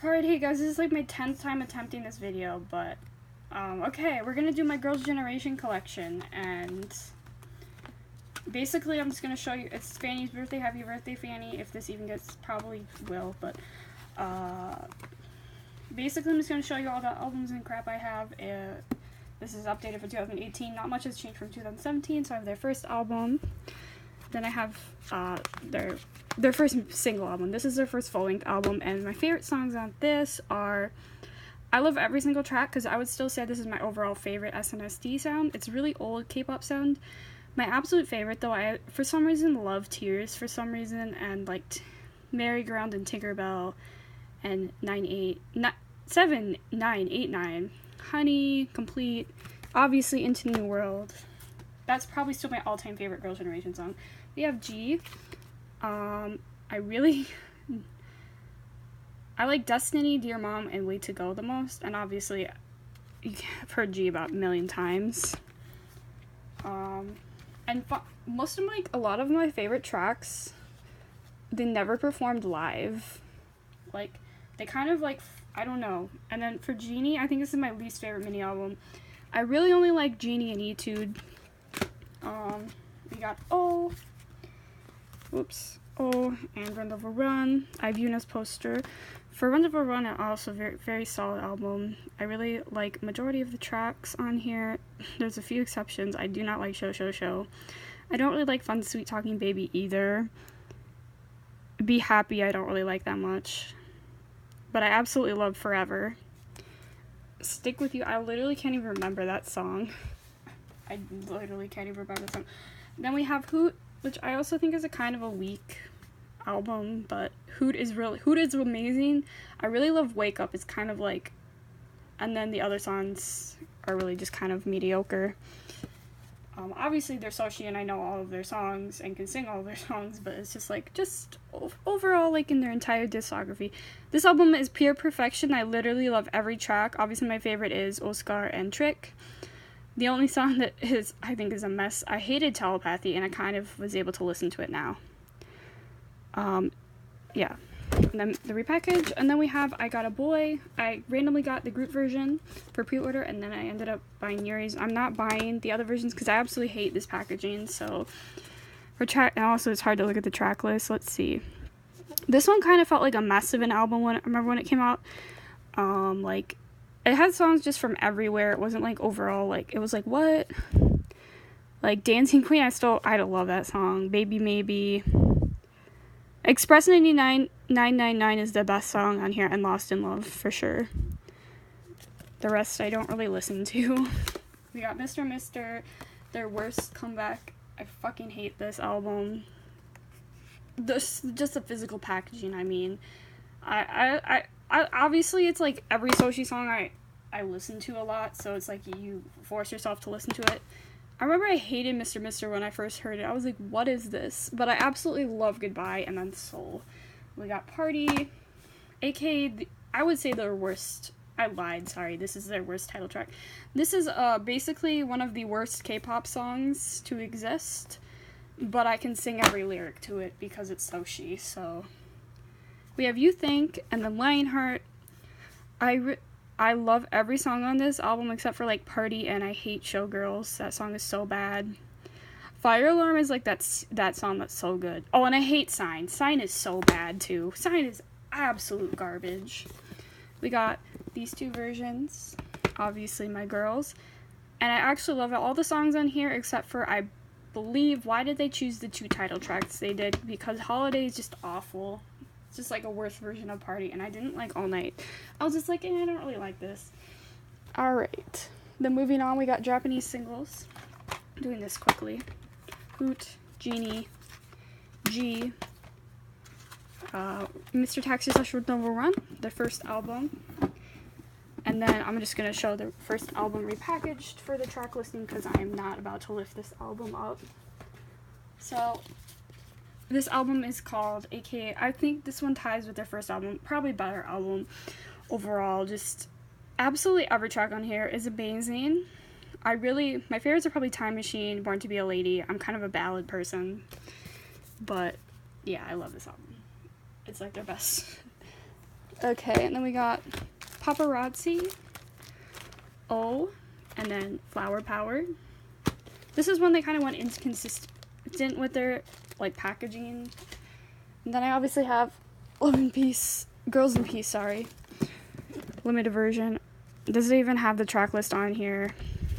Alright, hey guys, this is like my 10th time attempting this video, but, okay, we're gonna do my Girls' Generation collection, and basically I'm just gonna show you, it's Fanny's birthday, happy birthday, Fanny, if this even gets, probably will, but, basically I'm just gonna show you all the albums and crap I have. This is updated for 2018, not much has changed from 2017, so I have their first album, then I have, their first single album. This is their first full-length album, and my favorite songs on this are, I love every single track, because I would still say this is my overall favorite SNSD sound. It's really old K-pop sound. My absolute favorite, though, I, for some reason, love Tears, for some reason, and, like, Merry-Go-Round and Tinkerbell, and 7989, Honey, Complete, obviously Into New World. That's probably still my all-time favorite Girls' Generation song. We have G. I like Destiny, Dear Mom, and Way to Go the most, and obviously, I've heard G about a million times. Most of a lot of my favorite tracks, they never performed live. Like, they kind of, like, I don't know. And then for Genie, I think this is my least favorite mini album. I really only like Genie and Etude. We got Oh, and Run Devil Run. I have Yuna's poster. For Run Devil Run, also very, very solid album. I really like majority of the tracks on here. There's a few exceptions. I do not like Show Show Show. I don't really like Fun Sweet Talking Baby either. Be Happy, I don't really like that much. But I absolutely love Forever. Stick With You, I literally can't even remember that song. I literally can't even remember the song. Then we have Hoot, which I also think is a kind of a weak album, but Hoot is amazing. I really love Wake Up. It's kind of like, and then the other songs are really just kind of mediocre. Obviously they're Soshi and I know all of their songs and can sing all of their songs, but it's just like, overall, like in their entire discography. This album is pure perfection. I literally love every track. Obviously my favorite is Oscar and Trick. The only song that I think is a mess, I hated Telepathy, and I kind of was able to listen to it now. Yeah. And then the repackage, and then we have I Got a Boy. I randomly got the group version for pre-order, and then I ended up buying Yuri's. I'm not buying the other versions because I absolutely hate this packaging, so for track, and also it's hard to look at the track list. Let's see. This one kind of felt like a mess of an album I remember when it came out. Like, it had songs just from everywhere. It wasn't, like, overall, like, it was like, what? Like, Dancing Queen, I love that song. Baby Maybe. Express 999 is the best song on here, and Lost in Love, for sure. The rest I don't really listen to. We got Mr. Mister, their worst comeback. I fucking hate this album. Just the physical packaging, I mean. I obviously, it's like every Soshi song I listen to a lot, so it's like you force yourself to listen to it. I remember I hated Mr. Mister when I first heard it. I was like, what is this? But I absolutely love Goodbye and then Soul. We got Party, aka, I would say their worst. I lied, sorry. This is their worst title track. This is basically one of the worst K-pop songs to exist, but I can sing every lyric to it because it's Soshi, so. We have You Think, and then Lionheart. I love every song on this album except for, like, Party, and I hate Showgirls. That song is so bad. Fire Alarm is, like, that song that's so good. Oh, and I hate Sign. Sign is so bad, too. Sign is absolute garbage. We got these two versions. Obviously, My Girls. And I actually love it. All the songs on here except for, I believe, why did they choose the two title tracks they did? Because Holiday is just awful. Just like a worse version of Party, and I didn't like All Night. I was just like, I don't really like this. Alright. Then moving on, we got Japanese singles. Doing this quickly. Hoot, Genie, G, Mr. Taxi / Run Devil Run, their first album. And then I'm just going to show the first album repackaged for the track listing because I am not about to lift this album up. So, this album is called, aka, I think this one ties with their first album, probably better album overall. Just absolutely every track on here is amazing. My favorites are probably Time Machine, Born to Be a Lady. I'm kind of a ballad person, but yeah, I love this album. It's like their best Okay, and then we got Paparazzi, Oh, and then Flower Power. This is when they kind of went inconsistent with their, like, packaging. And then I obviously have Love and Peace, Girls in Peace, sorry. Limited version. Doesn't even have the track list on here.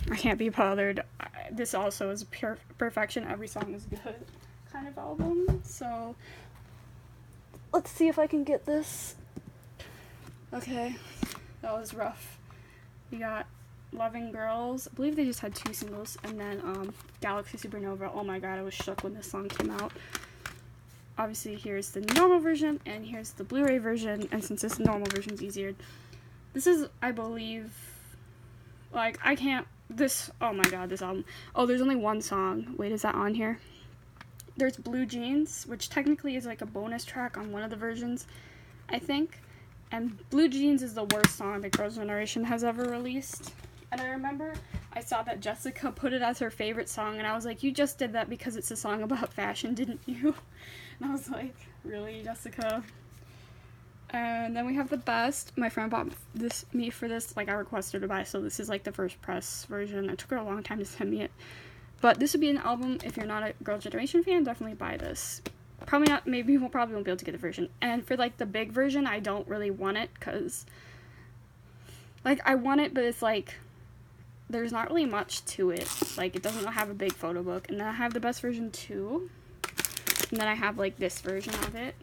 I can't be bothered. This also is pure perfection. Every song is good kind of album. So, let's see if I can get this. Okay, that was rough. We got Loving Girls. I believe they just had 2 singles. And then Galaxy Supernova. Oh my god, I was shook when this song came out. Obviously, here's the normal version, and here's the Blu-ray version. And since this normal version is easier, this is, I believe, like, I can't, this, oh my god, this album. Oh, there's only one song. Wait, is that on here? There's Blue Jeans, which technically is like a bonus track on one of the versions, I think. And Blue Jeans is the worst song that Girls' Generation has ever released. And I remember I saw that Jessica put it as her favorite song, and I was like, you just did that because it's a song about fashion, didn't you? And I was like, really, Jessica? And then we have The Best. My friend bought me for this, like, I requested to buy, so this is like the first press version. It took her a long time to send me it. But this would be an album, if you're not a Girls' Generation fan, definitely buy this. Probably not, maybe we'll probably won't be able to get the version. And for, like, the big version, I don't really want it, because, like, I want it, but it's, like, there's not really much to it. Like, it doesn't have a big photo book. And then I have the best version, too. And then I have, like, this version of it.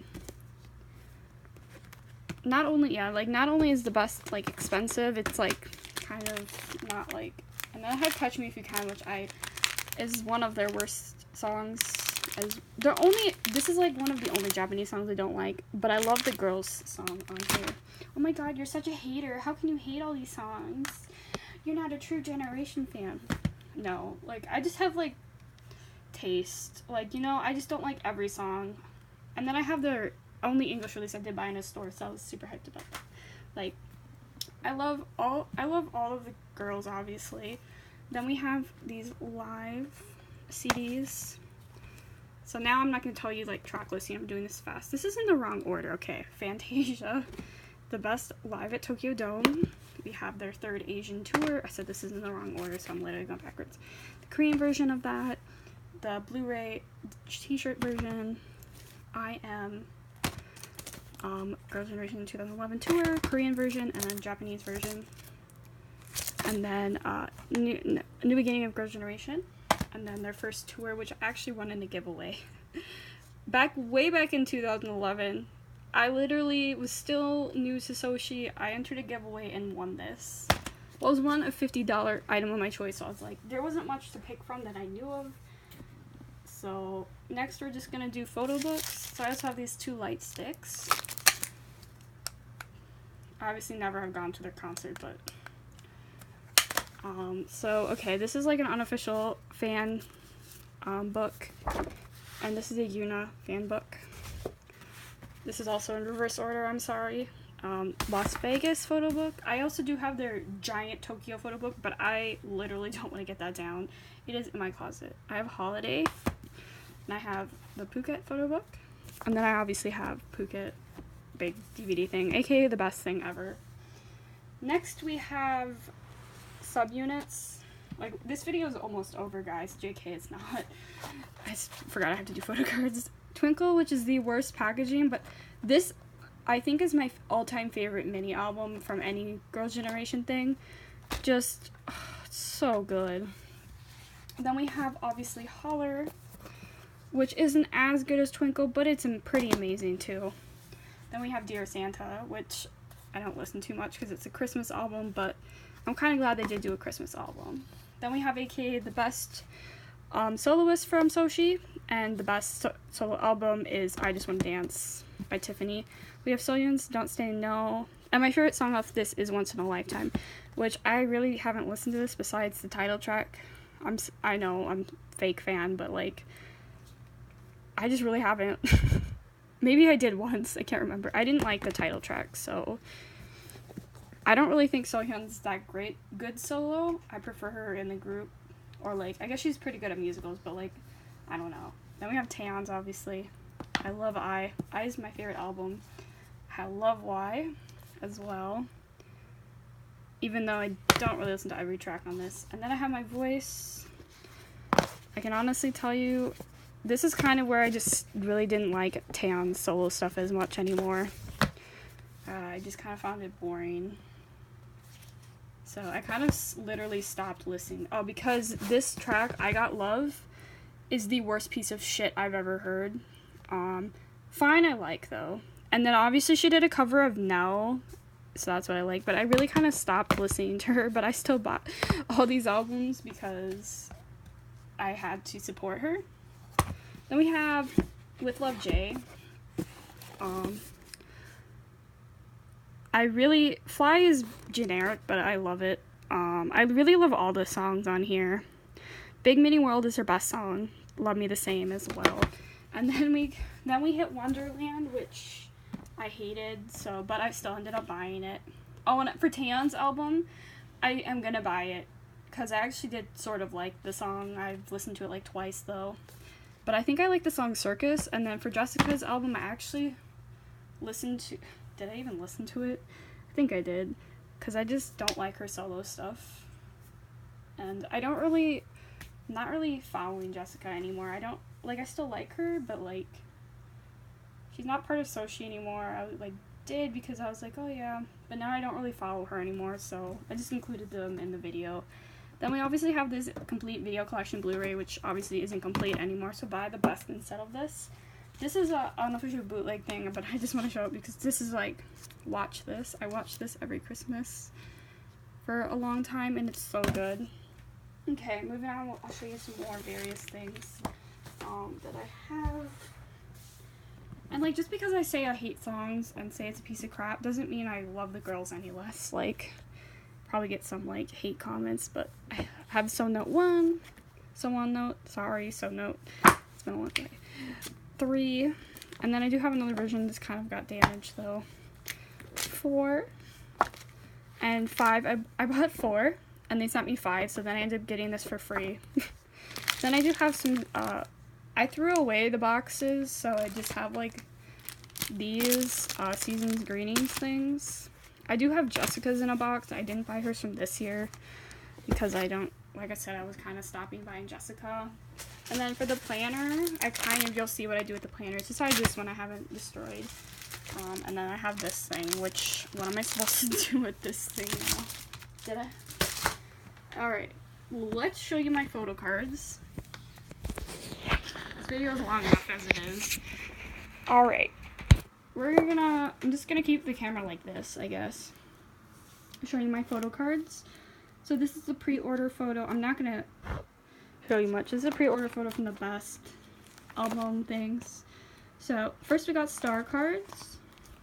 Not only is the best, like, expensive, it's, like, kind of not, like, and then I have Touch Me If You Can, which is one of their worst songs. This is, like, one of the only Japanese songs I don't like, but I love the girls song on here. Oh my god, you're such a hater. How can you hate all these songs? You're not a true Generation fan. No, like, I just have, like, taste. Like, you know, I just don't like every song. And then I have their only English release I did buy in a store, so I was super hyped about that. Like, I love all of the girls, obviously. Then we have these live CDs. So now I'm not going to tell you, like, track listing. I'm doing this fast. This is in the wrong order. Okay, Fantasia. The Best Live at Tokyo Dome. We have their 3rd Asian tour. I said this is in the wrong order, so I'm literally going backwards. The Korean version of that. The Blu-ray t-shirt version. I Am. Girls' Generation 2011 tour. Korean version, and then Japanese version. And then New Beginning of Girls' Generation. And then their first tour, which I actually won in a giveaway. Way back in 2011, I literally was still new to Soshi. I entered a giveaway and won this. Well, it was one of $50 item of my choice, so I was like, there wasn't much to pick from that I knew of. So, next we're just gonna do photo books. So I also have these 2 light sticks. I obviously never have gone to their concert, but so, okay, this is like an unofficial fan book, and this is a Yuna fan book. This is also in reverse order, I'm sorry. Las Vegas photo book. I also do have their giant Tokyo photo book, but I literally don't want to get that down. It is in my closet. I have Holiday, and I have the Phuket photo book, and then I obviously have Phuket big DVD thing, aka the best thing ever. Next we have subunits. Like, this video is almost over, guys. JK, it's not. I just forgot I have to do photo cards. Twinkle, which is the worst packaging, but this, I think, is my all-time favorite mini album from any Girls' Generation thing. Just, it's so good. Then we have, obviously, Holler, which isn't as good as Twinkle, but it's pretty amazing, too. Then we have Dear Santa, which I don't listen to much because it's a Christmas album, but I'm kind of glad they did do a Christmas album. Then we have AKA the best soloist from Soshi, and the best solo album is I Just Want to Dance by Tiffany. We have Soyun's Don't Say No, and my favorite song off this is Once in a Lifetime, which I really haven't listened to this besides the title track. I know I'm fake fan, but, like, I just really haven't. Maybe I did once, I can't remember. I didn't like the title track, so I don't really think Sohyun's that good solo. I prefer her in the group, or, like, I guess she's pretty good at musicals, but, like, I don't know. Then we have Taeyeon's, obviously. I love I. I is my favorite album. I love Why as well, even though I don't really listen to every track on this. And then I have My Voice. I can honestly tell you, this is kind of where I just really didn't like Taeyeon's solo stuff as much anymore. I just kind of found it boring. So I kind of literally stopped listening. Oh, because this track, I Got Love, is the worst piece of shit I've ever heard. Fine, I like, though. And then obviously she did a cover of Nell, so that's what I like. But I really kind of stopped listening to her, but I still bought all these albums because I had to support her. Then we have With Love J. Fly is generic, but I love it. I really love all the songs on here. Big Mini World is her best song. Love Me the Same as well. And then we hit Wonderland, which I hated, but I still ended up buying it. Oh, and for Taeyeon's album, I am gonna buy it, because I actually did sort of like the song. I've listened to it like twice, though. But I think I like the song Circus, and then for Jessica's album, I actually listened to... Did I even listen to it? I think I did, because I just don't like her solo stuff. And I don't really... not really following Jessica anymore. I still like her, but, like, she's not part of Soshi anymore. I, did because I was like, oh, yeah. But now I don't really follow her anymore, so I just included them in the video. Then we obviously have this complete video collection Blu-ray, which obviously isn't complete anymore, so buy the best instead of this. This is an unofficial bootleg thing, but I just want to show it because this is, watch this. I watch this every Christmas for a long time, and it's so good. Okay, moving on, I'll show you some more various things that I have. And, just because I say I hate songs and say it's a piece of crap doesn't mean I love the girls any less. Probably get some, hate comments, but I have So Note 1, So Note, So Note, it's been a long day, 3, and then I do have another version that's kind of got damaged, though, 4, and 5, I bought 4, and they sent me 5, so then I ended up getting this for free. Then I do have some, I threw away the boxes, so I just have, these, Seasons Greetings things. I do have Jessica's in a box. I didn't buy hers from this year, because I don't, like I said, I was kind of stopping buying Jessica. And then for the planner, you'll see what I do with the planners, besides this one I haven't destroyed. And then I have this thing, which, what am I supposed to do with this thing now? Did I? Alright, let's show you my photo cards. This video is long enough as it is. Alright. I'm just gonna keep the camera like this, I guess. Showing my photo cards. So this is a pre-order photo. I'm not gonna show you much. This is a pre-order photo from the best album things. So first we got star cards.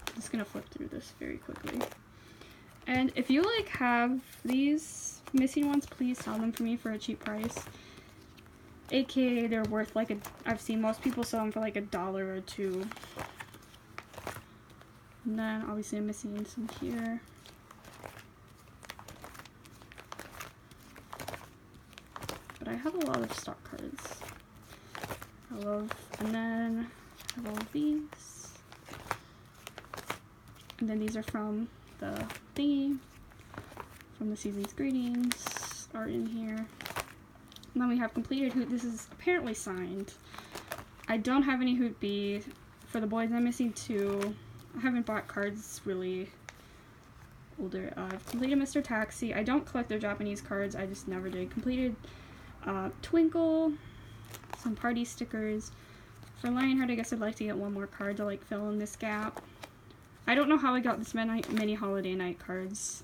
I'm just gonna flip through this very quickly. And if you have these missing ones, please sell them for me for a cheap price. AKA they're worth I've seen most people sell them for $1 or $2. And then obviously I'm missing some here. But I have a lot of stock cards. And then I have all of these. And then these are from the thingy, from the Season's Greetings, are in here. And then we have completed Hoot. This is apparently signed. I don't have any Hoot B. For the boys, I'm missing 2. I haven't bought cards really older. I've completed Mr. Taxi. I don't collect their Japanese cards. I just never did. Completed Twinkle. Some party stickers. For Lionheart, I guess I'd like to get one more card to fill in this gap. I don't know how I got this many Holiday Night cards.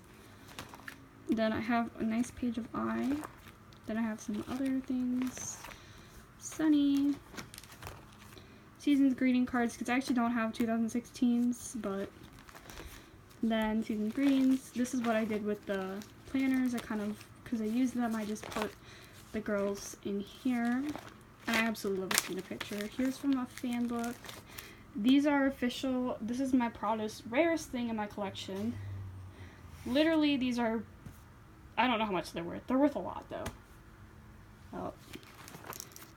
Then I have a nice page of I. Then I have some other things. Sunny. Season's Greeting cards, because I actually don't have 2016s, but then Season's Greetings. This is what I did with the planners. Because I used them, I just put the girls in here. And I absolutely love seeing a picture. Here's from a fan book. These are official. This is my proudest, rarest thing in my collection. Literally, these are, I don't know how much they're worth. They're worth a lot, though. Oh.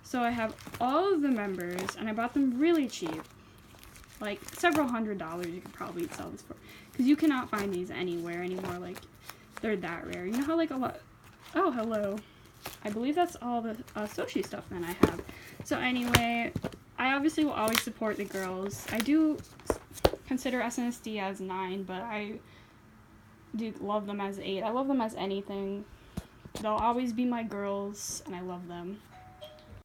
So I have all of the members, and I bought them really cheap. like several $100s you could probably sell this for, because you cannot find these anywhere anymore. Like, they're that rare. You know how like a lot. Oh, hello. I believe that's all the Soshi stuff then I have. So anyway, I obviously will always support the girls. I do consider SNSD as 9, but I do love them as 8. I love them as anything. They'll always be my girls, and I love them.